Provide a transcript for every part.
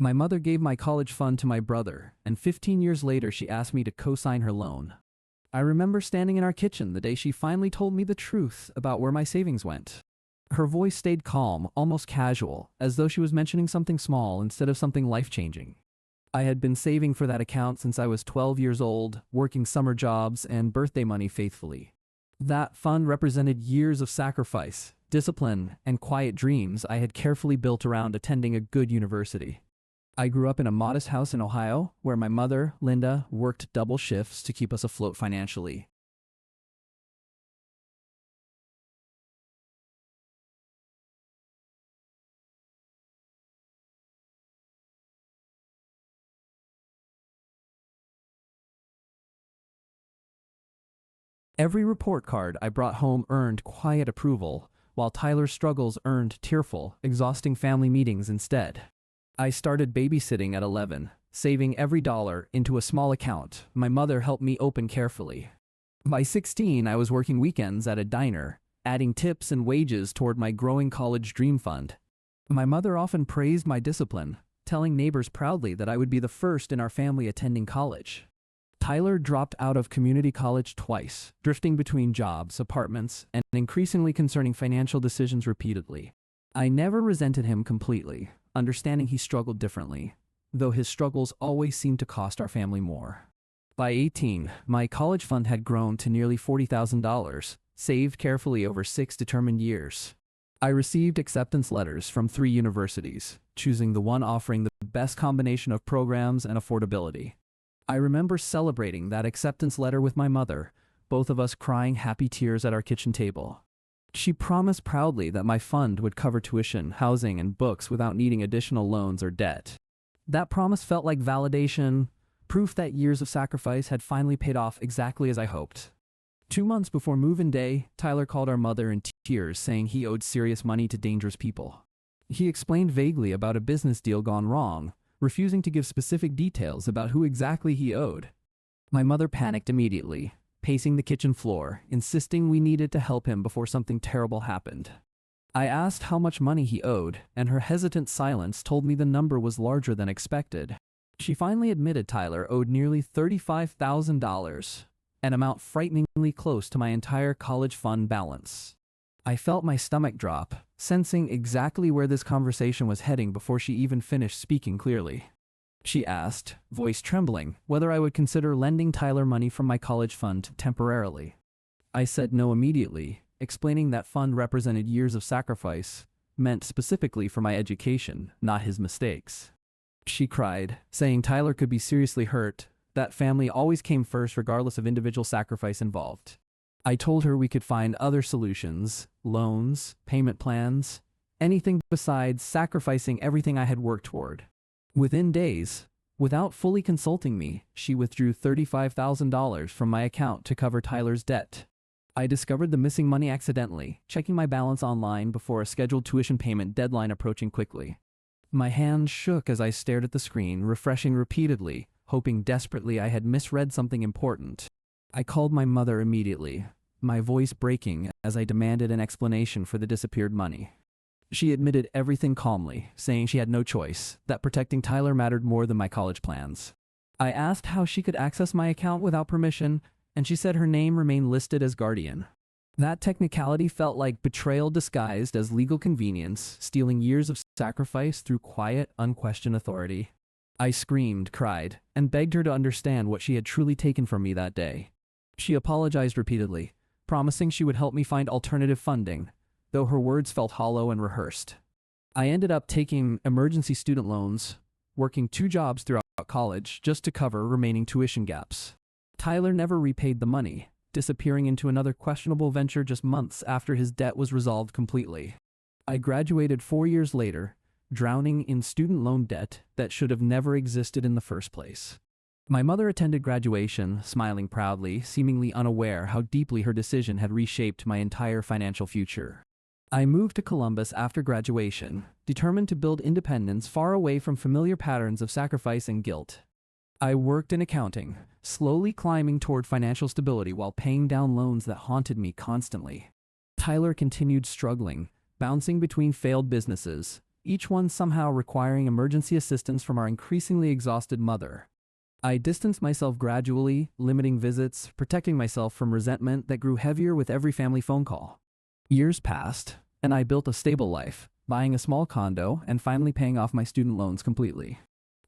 My mother gave my college fund to my brother, and 15 years later she asked me to co-sign her loan. I remember standing in our kitchen the day she finally told me the truth about where my savings went. Her voice stayed calm, almost casual, as though she was mentioning something small instead of something life-changing. I had been saving for that account since I was 12 years old, working summer jobs and birthday money faithfully. That fund represented years of sacrifice, discipline, and quiet dreams I had carefully built around attending a good university. I grew up in a modest house in Ohio, where my mother, Linda, worked double shifts to keep us afloat financially. Every report card I brought home earned quiet approval, while Tyler's struggles earned tearful, exhausting family meetings instead. I started babysitting at 11, saving every dollar into a small account my mother helped me open carefully. By 16, I was working weekends at a diner, adding tips and wages toward my growing college dream fund. My mother often praised my discipline, telling neighbors proudly that I would be the first in our family attending college. Tyler dropped out of community college twice, drifting between jobs, apartments, and increasingly concerning financial decisions repeatedly. I never resented him completely, understanding he struggled differently, though his struggles always seemed to cost our family more. By 18, my college fund had grown to nearly $40,000, saved carefully over 6 determined years. I received acceptance letters from 3 universities, choosing the one offering the best combination of programs and affordability. I remember celebrating that acceptance letter with my mother, both of us crying happy tears at our kitchen table. She promised proudly that my fund would cover tuition, housing, and books without needing additional loans or debt. That promise felt like validation, proof that years of sacrifice had finally paid off exactly as I hoped. 2 months before move-in day, Tyler called our mother in tears, saying he owed serious money to dangerous people. He explained vaguely about a business deal gone wrong, refusing to give specific details about who exactly he owed. My mother panicked immediately, pacing the kitchen floor, insisting we needed to help him before something terrible happened. I asked how much money he owed, and her hesitant silence told me the number was larger than expected. She finally admitted Tyler owed nearly $35,000, an amount frighteningly close to my entire college fund balance. I felt my stomach drop, sensing exactly where this conversation was heading before she even finished speaking clearly. She asked, voice trembling, whether I would consider lending Tyler money from my college fund temporarily. I said no immediately, explaining that fund represented years of sacrifice, meant specifically for my education, not his mistakes. She cried, saying Tyler could be seriously hurt, that family always came first regardless of individual sacrifice involved. I told her we could find other solutions, loans, payment plans, anything besides sacrificing everything I had worked toward. Within days, without fully consulting me, she withdrew $35,000 from my account to cover Tyler's debt. I discovered the missing money accidentally, checking my balance online before a scheduled tuition payment deadline approaching quickly. My hands shook as I stared at the screen, refreshing repeatedly, hoping desperately I had misread something important. I called my mother immediately, my voice breaking as I demanded an explanation for the disappeared money. She admitted everything calmly, saying she had no choice, that protecting Tyler mattered more than my college plans. I asked how she could access my account without permission, and she said her name remained listed as guardian. That technicality felt like betrayal disguised as legal convenience, stealing years of sacrifice through quiet, unquestioned authority. I screamed, cried, and begged her to understand what she had truly taken from me that day. She apologized repeatedly, promising she would help me find alternative funding, though her words felt hollow and rehearsed. I ended up taking emergency student loans, working 2 jobs throughout college just to cover remaining tuition gaps. Tyler never repaid the money, disappearing into another questionable venture just months after his debt was resolved completely. I graduated 4 years later, drowning in student loan debt that should have never existed in the first place. My mother attended graduation, smiling proudly, seemingly unaware how deeply her decision had reshaped my entire financial future. I moved to Columbus after graduation, determined to build independence far away from familiar patterns of sacrifice and guilt. I worked in accounting, slowly climbing toward financial stability while paying down loans that haunted me constantly. Tyler continued struggling, bouncing between failed businesses, each one somehow requiring emergency assistance from our increasingly exhausted mother. I distanced myself gradually, limiting visits, protecting myself from resentment that grew heavier with every family phone call. Years passed, and I built a stable life, buying a small condo and finally paying off my student loans completely.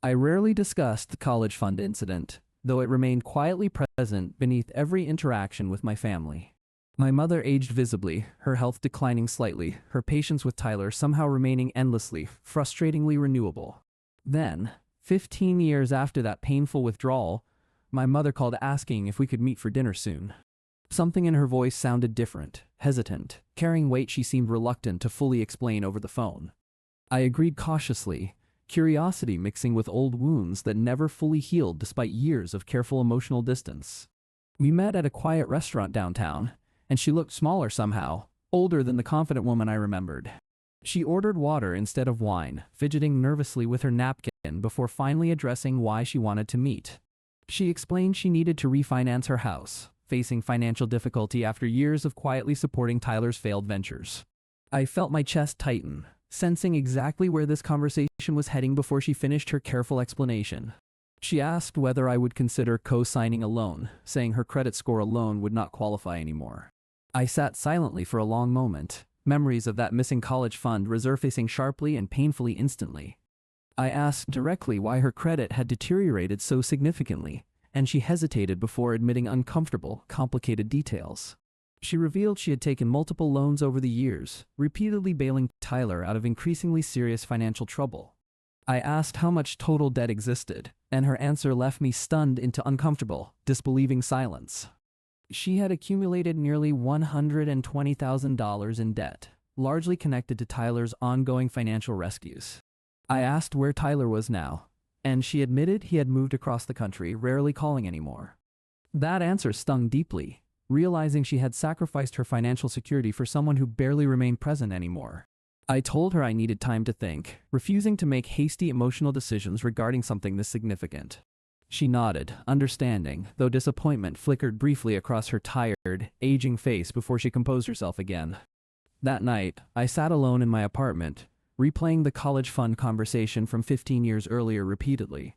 I rarely discussed the college fund incident, though it remained quietly present beneath every interaction with my family. My mother aged visibly, her health declining slightly, her patience with Tyler somehow remaining endlessly, frustratingly renewable. Then, 15 years after that painful withdrawal, my mother called asking if we could meet for dinner soon. Something in her voice sounded different, hesitant, carrying weight she seemed reluctant to fully explain over the phone. I agreed cautiously, curiosity mixing with old wounds that never fully healed despite years of careful emotional distance. We met at a quiet restaurant downtown, and she looked smaller somehow, older than the confident woman I remembered. She ordered water instead of wine, fidgeting nervously with her napkin before finally addressing why she wanted to meet. She explained she needed to refinance her house, facing financial difficulty after years of quietly supporting Tyler's failed ventures. I felt my chest tighten, sensing exactly where this conversation was heading before she finished her careful explanation. She asked whether I would consider co-signing a loan, saying her credit score alone would not qualify anymore. I sat silently for a long moment, memories of that missing college fund resurfacing sharply and painfully instantly. I asked directly why her credit had deteriorated so significantly, and she hesitated before admitting uncomfortable, complicated details. She revealed she had taken multiple loans over the years, repeatedly bailing Tyler out of increasingly serious financial trouble. I asked how much total debt existed, and her answer left me stunned into uncomfortable, disbelieving silence. She had accumulated nearly $120,000 in debt, largely connected to Tyler's ongoing financial rescues. I asked where Tyler was now, and she admitted he had moved across the country, rarely calling anymore. That answer stung deeply, realizing she had sacrificed her financial security for someone who barely remained present anymore. I told her I needed time to think, refusing to make hasty emotional decisions regarding something this significant. She nodded, understanding, though disappointment flickered briefly across her tired, aging face before she composed herself again. That night, I sat alone in my apartment, replaying the college fund conversation from 15 years earlier repeatedly.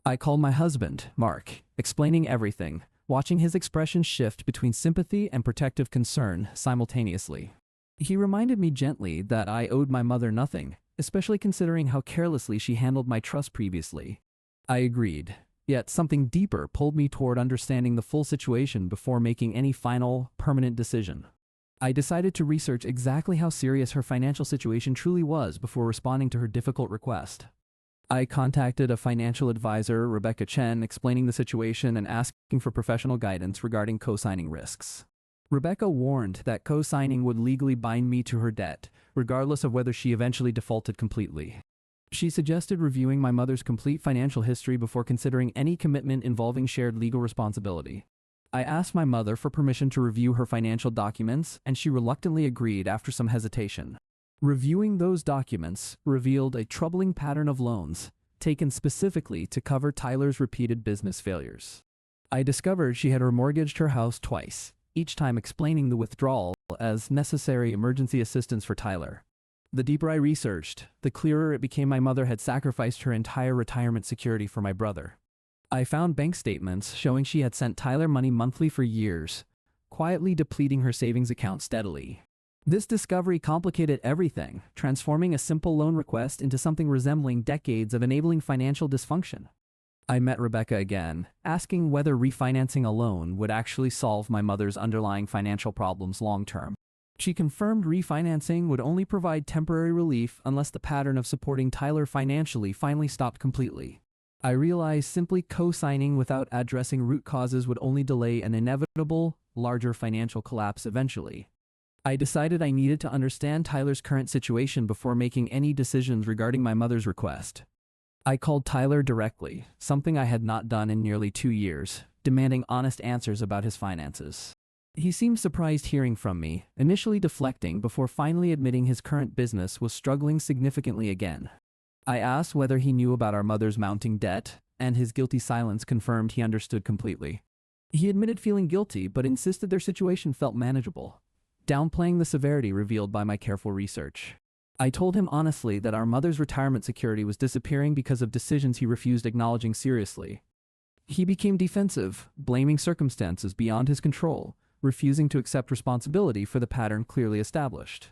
I called my husband, Mark, explaining everything, watching his expression shift between sympathy and protective concern simultaneously. He reminded me gently that I owed my mother nothing, especially considering how carelessly she handled my trust previously. I agreed, yet something deeper pulled me toward understanding the full situation before making any final, permanent decision. I decided to research exactly how serious her financial situation truly was before responding to her difficult request. I contacted a financial advisor, Rebecca Chen, explaining the situation and asking for professional guidance regarding co-signing risks. Rebecca warned that co-signing would legally bind me to her debt, regardless of whether she eventually defaulted completely. She suggested reviewing my mother's complete financial history before considering any commitment involving shared legal responsibility. I asked my mother for permission to review her financial documents, and she reluctantly agreed after some hesitation. Reviewing those documents revealed a troubling pattern of loans, taken specifically to cover Tyler's repeated business failures. I discovered she had remortgaged her house twice, each time explaining the withdrawal as necessary emergency assistance for Tyler. The deeper I researched, the clearer it became my mother had sacrificed her entire retirement security for my brother. I found bank statements showing she had sent Tyler money monthly for years, quietly depleting her savings account steadily. This discovery complicated everything, transforming a simple loan request into something resembling decades of enabling financial dysfunction. I met Rebecca again, asking whether refinancing a loan would actually solve my mother's underlying financial problems long-term. She confirmed refinancing would only provide temporary relief unless the pattern of supporting Tyler financially finally stopped completely. I realized simply co-signing without addressing root causes would only delay an inevitable, larger financial collapse eventually. I decided I needed to understand Tyler's current situation before making any decisions regarding my mother's request. I called Tyler directly, something I had not done in nearly 2 years, demanding honest answers about his finances. He seemed surprised hearing from me, initially deflecting before finally admitting his current business was struggling significantly again. I asked whether he knew about our mother's mounting debt, and his guilty silence confirmed he understood completely. He admitted feeling guilty but insisted their situation felt manageable, downplaying the severity revealed by my careful research. I told him honestly that our mother's retirement security was disappearing because of decisions he refused acknowledging seriously. He became defensive, blaming circumstances beyond his control, refusing to accept responsibility for the pattern clearly established.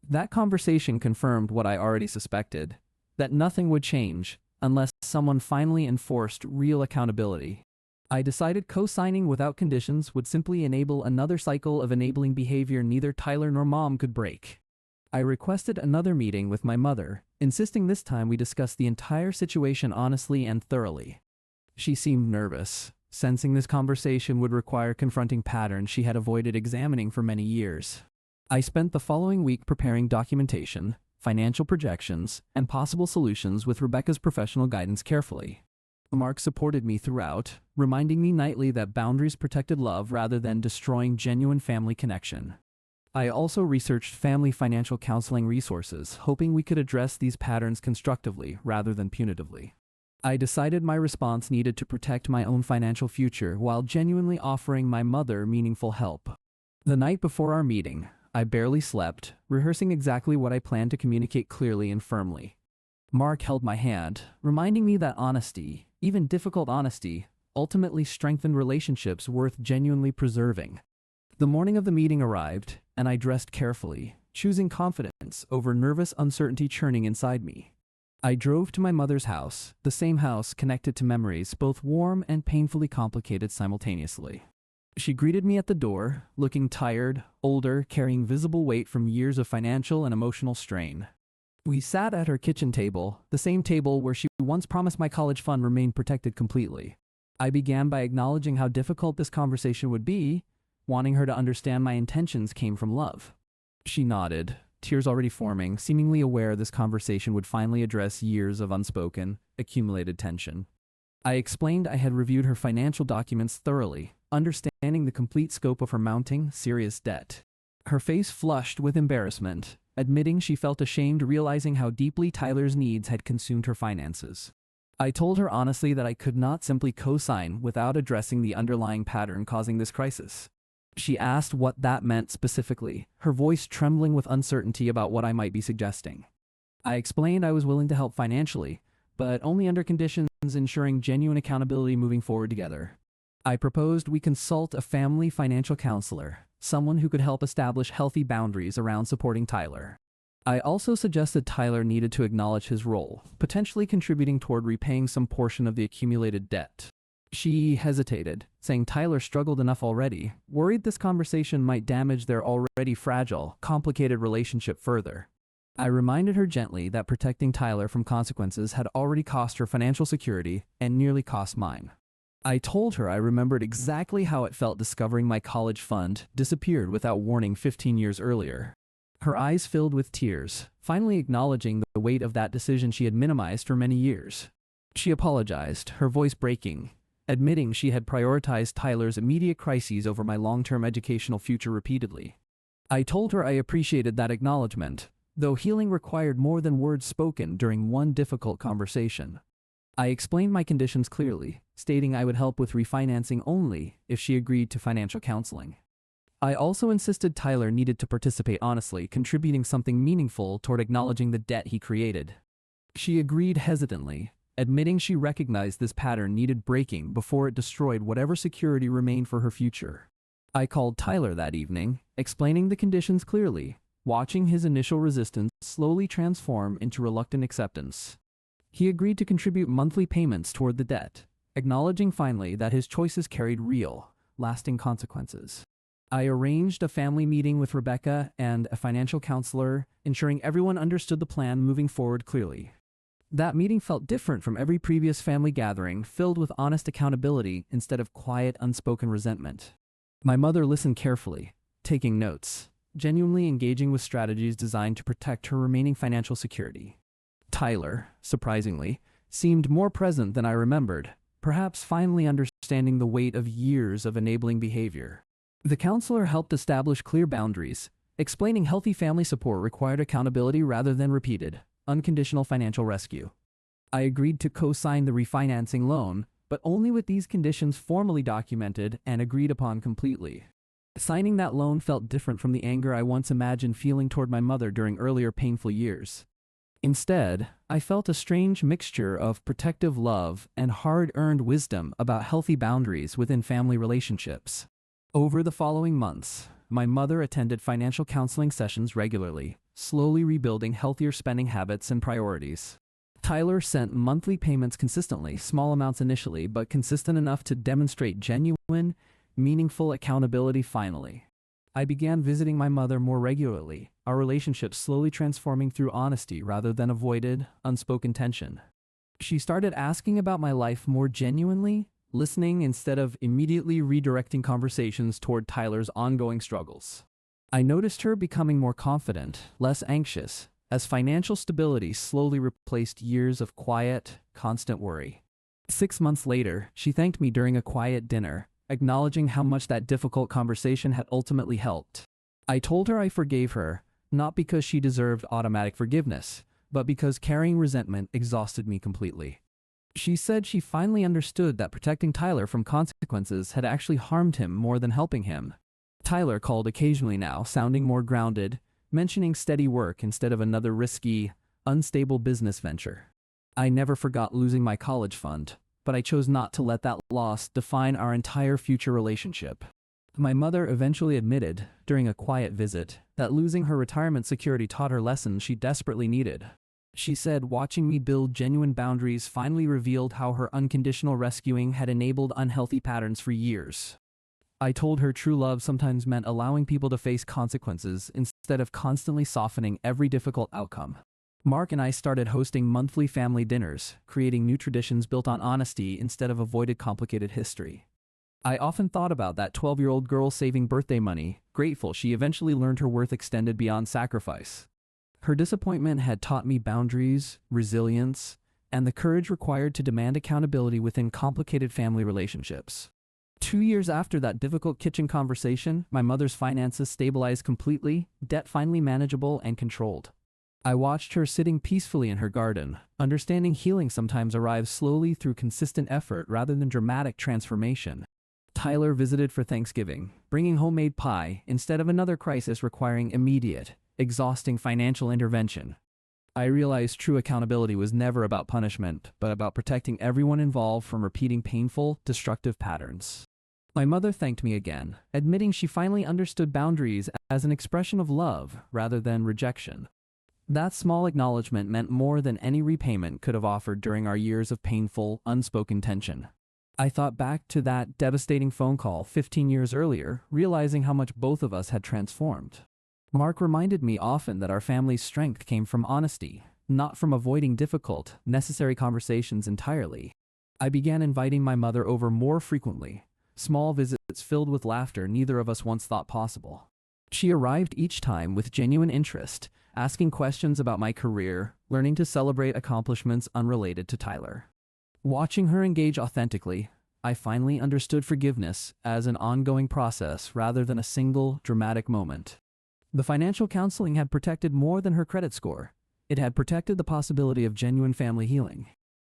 That conversation confirmed what I already suspected, that nothing would change unless someone finally enforced real accountability. I decided co-signing without conditions would simply enable another cycle of enabling behavior neither Tyler nor Mom could break. I requested another meeting with my mother, insisting this time we discuss the entire situation honestly and thoroughly. She seemed nervous, sensing this conversation would require confronting patterns she had avoided examining for many years. I spent the following week preparing documentation, financial projections, and possible solutions with Rebecca's professional guidance carefully. Mark supported me throughout, reminding me nightly that boundaries protected love rather than destroying genuine family connection. I also researched family financial counseling resources, hoping we could address these patterns constructively rather than punitively. I decided my response needed to protect my own financial future while genuinely offering my mother meaningful help. The night before our meeting, I barely slept, rehearsing exactly what I planned to communicate clearly and firmly. Mark held my hand, reminding me that honesty, even difficult honesty, ultimately strengthened relationships worth genuinely preserving. The morning of the meeting arrived, and I dressed carefully, choosing confidence over nervous uncertainty churning inside me. I drove to my mother's house, the same house connected to memories both warm and painfully complicated simultaneously. She greeted me at the door, looking tired, older, carrying visible weight from years of financial and emotional strain. We sat at her kitchen table, the same table where she once promised my college fund remained protected completely. I began by acknowledging how difficult this conversation would be, wanting her to understand my intentions came from love. She nodded, tears already forming, seemingly aware this conversation would finally address years of unspoken, accumulated tension. I explained I had reviewed her financial documents thoroughly, understanding the complete scope of her mounting, serious debt. Her face flushed with embarrassment, admitting she felt ashamed realizing how deeply Tyler's needs had consumed her finances. I told her honestly that I could not simply co-sign without addressing the underlying pattern causing this crisis. She asked what that meant specifically, her voice trembling with uncertainty about what I might be suggesting. I explained I was willing to help financially, but only under conditions ensuring genuine accountability moving forward together. I proposed we consult a family financial counselor, someone who could help establish healthy boundaries around supporting Tyler. I also suggested Tyler needed to acknowledge his role, potentially contributing toward repaying some portion of the accumulated debt. She hesitated, saying Tyler struggled enough already, worried this conversation might damage their already fragile, complicated relationship further. I reminded her gently that protecting Tyler from consequences had already cost her financial security and nearly cost mine. I told her I remembered exactly how it felt discovering my college fund disappeared without warning 15 years earlier. Her eyes filled with tears, finally acknowledging the weight of that decision she had minimized for many years. She apologized, her voice breaking, admitting she had prioritized Tyler's immediate crises over my long-term educational future repeatedly. I told her I appreciated that acknowledgement, though healing required more than words spoken during one difficult conversation. I explained my conditions clearly, stating I would help with refinancing only if she agreed to financial counseling. I also insisted Tyler needed to participate honestly, contributing something meaningful toward acknowledging the debt he created. She agreed hesitantly, admitting she recognized this pattern needed breaking before it destroyed whatever security remained for her future. I called Tyler that evening, explaining the conditions clearly, watching his initial resistance slowly transform into reluctant acceptance. He agreed to contribute monthly payments toward the debt, acknowledging finally that his choices carried real, lasting consequences. I arranged a family meeting with Rebecca and a financial counselor, ensuring everyone understood the plan moving forward clearly. That meeting felt different from every previous family gathering, filled with honest accountability instead of quiet, unspoken resentment. My mother listened carefully, taking notes, genuinely engaging with strategies designed to protect her remaining financial security. Tyler, surprisingly, seemed more present than I remembered, perhaps finally understanding the weight of years of enabling behavior. The counselor helped establish clear boundaries, explaining healthy family support required accountability rather than repeated, unconditional financial rescue. I agreed to co-sign the refinancing loan, but only with these conditions formally documented and agreed upon completely. Signing that loan felt different from the anger I once imagined feeling toward my mother during earlier painful years. Instead, I felt a strange mixture of protective love and hard-earned wisdom about healthy boundaries within family relationships. Over the following months, my mother attended financial counseling sessions regularly, slowly rebuilding healthier spending habits and priorities. Tyler sent monthly payments consistently, small amounts initially, but consistent enough to demonstrate genuine, meaningful accountability finally. I began visiting my mother more regularly, our relationship slowly transforming through honesty rather than avoided, unspoken tension. She started asking about my life more genuinely, listening instead of immediately redirecting conversations toward Tyler's ongoing struggles. I noticed her becoming more confident, less anxious, as financial stability slowly replaced years of quiet, constant worry. 6 months later, she thanked me during a quiet dinner, acknowledging how much that difficult conversation had ultimately helped. I told her I forgave her, not because she deserved automatic forgiveness, but because carrying resentment exhausted me completely. She said she finally understood that protecting Tyler from consequences had actually harmed him more than helping him. Tyler called occasionally now, sounding more grounded, mentioning steady work instead of another risky, unstable business venture. I never forgot losing my college fund, but I chose not to let that loss define our entire future relationship. My mother eventually admitted, during a quiet visit, that losing her retirement security taught her lessons she desperately needed. She said watching me build genuine boundaries finally revealed how her unconditional rescuing had enabled unhealthy patterns for years. I told her true love sometimes meant allowing people to face consequences instead of constantly softening every difficult outcome. Mark and I started hosting monthly family dinners, creating new traditions built on honesty instead of avoided complicated history. I often thought about that 12-year-old girl saving birthday money, grateful she eventually learned her worth extended beyond sacrifice. Her disappointment had taught me boundaries, resilience, and the courage required to demand accountability within complicated family relationships. 2 years after that difficult kitchen conversation, my mother's finances stabilized completely, debt finally manageable and controlled. I watched her sitting peacefully in her garden, understanding healing sometimes arrives slowly through consistent effort rather than dramatic transformation. Tyler visited for Thanksgiving, bringing homemade pie instead of another crisis requiring immediate, exhausting financial intervention. I realized true accountability was never about punishment, but about protecting everyone involved from repeating painful, destructive patterns. My mother thanked me again, admitting she finally understood boundaries as an expression of love rather than rejection. That small acknowledgement meant more than any repayment could have offered during our years of painful, unspoken tension. I thought back to that devastating phone call 15 years earlier, realizing how much both of us had transformed. Mark reminded me often that our family's strength came from honesty, not from avoiding difficult, necessary conversations entirely. I began inviting my mother over more frequently, small visits filled with laughter neither of us once thought possible. She arrived each time with genuine interest, asking questions about my career, learning to celebrate accomplishments unrelated to Tyler. Watching her engage authentically, I finally understood forgiveness as an ongoing process rather than a single, dramatic moment. The financial counseling had protected more than her credit score. It had protected the possibility of genuine family healing.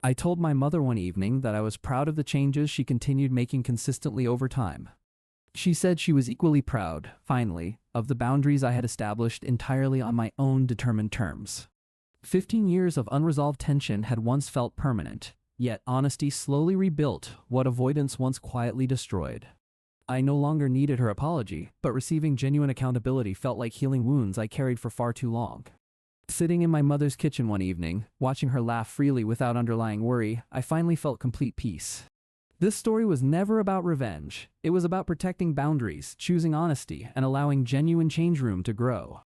I told my mother one evening that I was proud of the changes she continued making consistently over time. She said she was equally proud, finally, of the boundaries I had established entirely on my own determined terms. 15 years of unresolved tension had once felt permanent, yet honesty slowly rebuilt what avoidance once quietly destroyed. I no longer needed her apology, but receiving genuine accountability felt like healing wounds I carried for far too long. Sitting in my mother's kitchen one evening, watching her laugh freely without underlying worry, I finally felt complete peace. This story was never about revenge. It was about protecting boundaries, choosing honesty, and allowing genuine change room to grow.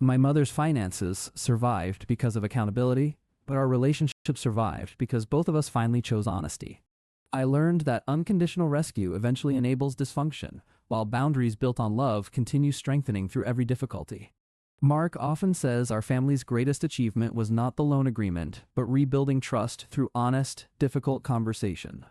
My mother's finances survived because of accountability, but our relationship survived because both of us finally chose honesty. I learned that unconditional rescue eventually enables dysfunction, while boundaries built on love continue strengthening through every difficulty. Mark often says our family's greatest achievement was not the loan agreement, but rebuilding trust through honest, difficult conversation.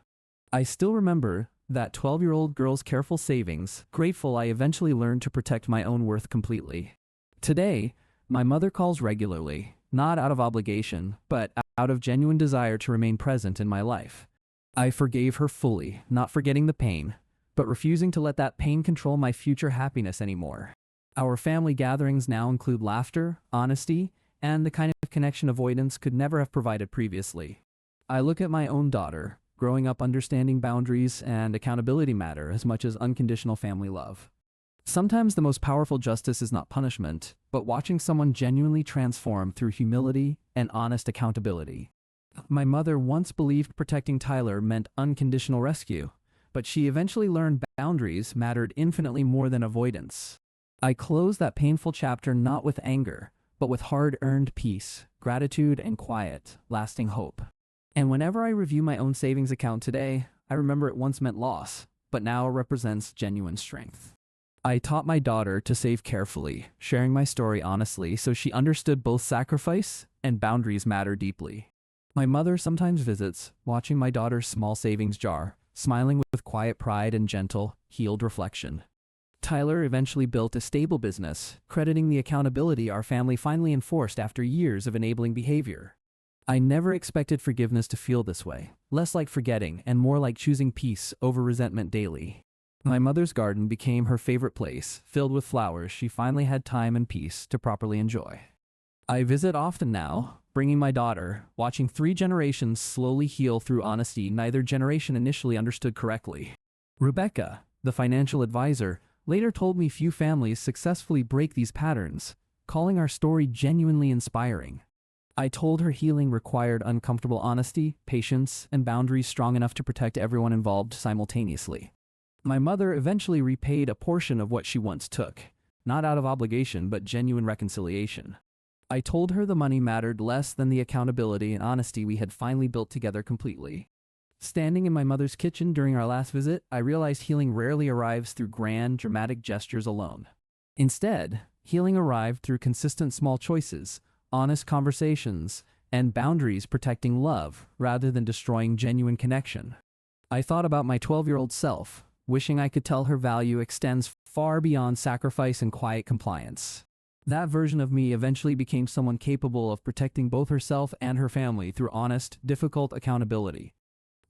I still remember that 12-year-old girl's careful savings, grateful I eventually learned to protect my own worth completely. Today, my mother calls regularly, not out of obligation, but out of genuine desire to remain present in my life. I forgave her fully, not forgetting the pain, but refusing to let that pain control my future happiness anymore. Our family gatherings now include laughter, honesty, and the kind of connection avoidance could never have provided previously. I look at my own daughter, growing up understanding boundaries and accountability matter as much as unconditional family love. Sometimes the most powerful justice is not punishment, but watching someone genuinely transform through humility and honest accountability. My mother once believed protecting Tyler meant unconditional rescue, but she eventually learned boundaries mattered infinitely more than avoidance. I close that painful chapter not with anger, but with hard-earned peace, gratitude, and quiet, lasting hope. And whenever I review my own savings account today, I remember it once meant loss, but now represents genuine strength. I taught my daughter to save carefully, sharing my story honestly so she understood both sacrifice and boundaries matter deeply. My mother sometimes visits, watching my daughter's small savings jar, smiling with quiet pride and gentle, healed reflection. Tyler eventually built a stable business, crediting the accountability our family finally enforced after years of enabling behavior. I never expected forgiveness to feel this way, less like forgetting and more like choosing peace over resentment daily. My mother's garden became her favorite place, filled with flowers she finally had time and peace to properly enjoy. I visit often now, bringing my daughter, watching 3 generations slowly heal through honesty neither generation initially understood correctly. Rebecca, the financial advisor, later told me few families successfully break these patterns, calling our story genuinely inspiring. I told her healing required uncomfortable honesty, patience, and boundaries strong enough to protect everyone involved simultaneously. My mother eventually repaid a portion of what she once took, not out of obligation but genuine reconciliation. I told her the money mattered less than the accountability and honesty we had finally built together completely. Standing in my mother's kitchen during our last visit, I realized healing rarely arrives through grand, dramatic gestures alone. Instead, healing arrived through consistent small choices, honest conversations, and boundaries protecting love rather than destroying genuine connection. I thought about my 12-year-old self, wishing I could tell her value extends far beyond sacrifice and quiet compliance. That version of me eventually became someone capable of protecting both herself and her family through honest, difficult accountability.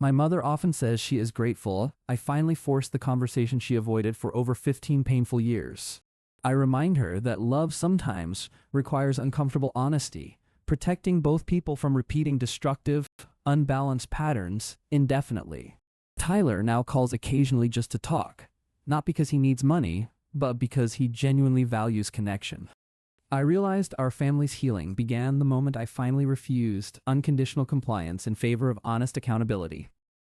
My mother often says she is grateful I finally forced the conversation she avoided for over 15 painful years. I remind her that love sometimes requires uncomfortable honesty, protecting both people from repeating destructive, unbalanced patterns indefinitely. Tyler now calls occasionally just to talk, not because he needs money, but because he genuinely values connection. I realized our family's healing began the moment I finally refused unconditional compliance in favor of honest accountability.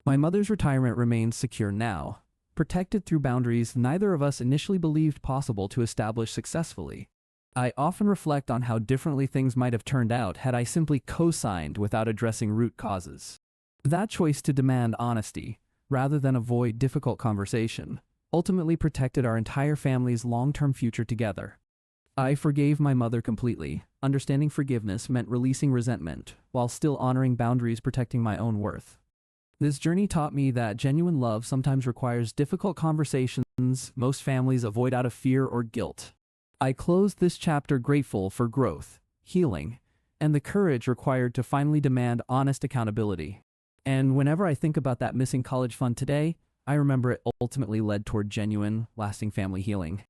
My mother's retirement remains secure now, protected through boundaries neither of us initially believed possible to establish successfully. I often reflect on how differently things might have turned out had I simply co-signed without addressing root causes. That choice to demand honesty, rather than avoid difficult conversation, ultimately protected our entire family's long-term future together. I forgave my mother completely. Understanding forgiveness meant releasing resentment, while still honoring boundaries protecting my own worth. This journey taught me that genuine love sometimes requires difficult conversations most families avoid out of fear or guilt. I closed this chapter grateful for growth, healing, and the courage required to finally demand honest accountability. And whenever I think about that missing college fund today, I remember it ultimately led toward genuine, lasting family healing.